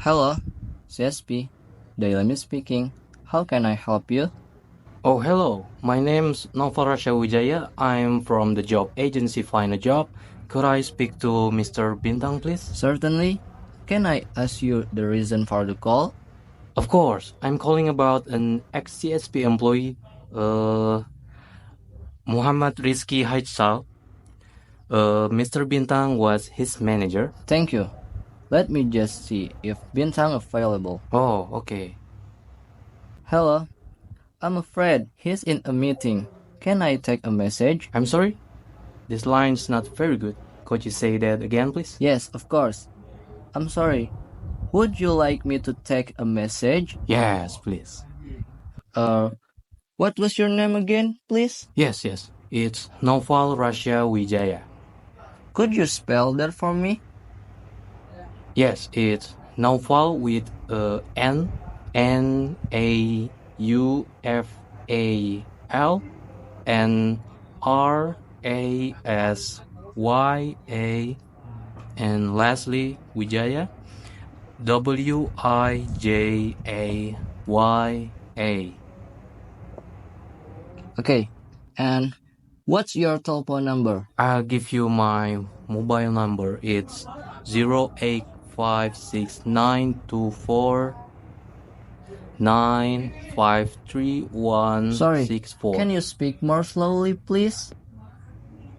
Hello, CSP. Dailami speaking. How can I help you? Oh, hello. My name's Novarasha Wijaya. I'm from the job agency Find a Job. Could I speak to Mr. Bintang, please? Certainly. Can I ask you the reason for the call? Of course. I'm calling about an ex-CSP employee, Muhammad Rizky Haitsal. Mr. Bintang was his manager. Thank you. Let me just see if Bintang available. Oh, okay. Hello. I'm afraid he's in a meeting. Can I take a message? I'm sorry? This line's not very good. Could you say that again, please? Yes, of course. I'm sorry. Would you like me to take a message? Yes, please. What was your name again, please? Yes. It's Noval Rasha Wijaya. Could you spell that for me? Yes, it's Naufal with Naufal and Rasya and lastly Wijaya Wijaya. Okay. And what's your telephone number? I'll give you my mobile number. It's 0856924953164. Sorry, can you speak more slowly, please?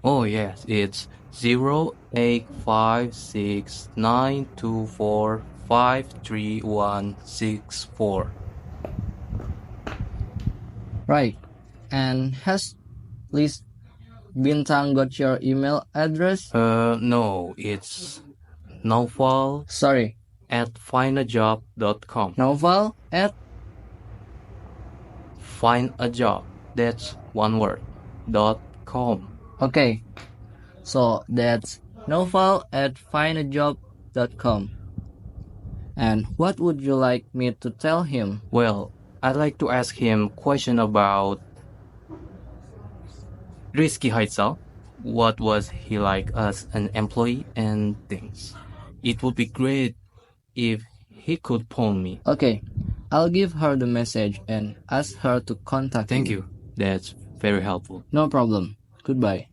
Oh yes, it's 0856924536164. Right. And has Liz Bintang got your email address? No, it's Naufal Sorry. at findajob.com. Naufal at findajob, that's one word, .com. Okay. So that's Naufal at findajob.com. And what would you like me to tell him? Well, I'd like to ask him question about Rizky Haitsal. What was he like as an employee and things. It would be great if he could phone me. Okay. I'll give her the message and ask her to contact you. Thank you. That's very helpful. No problem. Goodbye.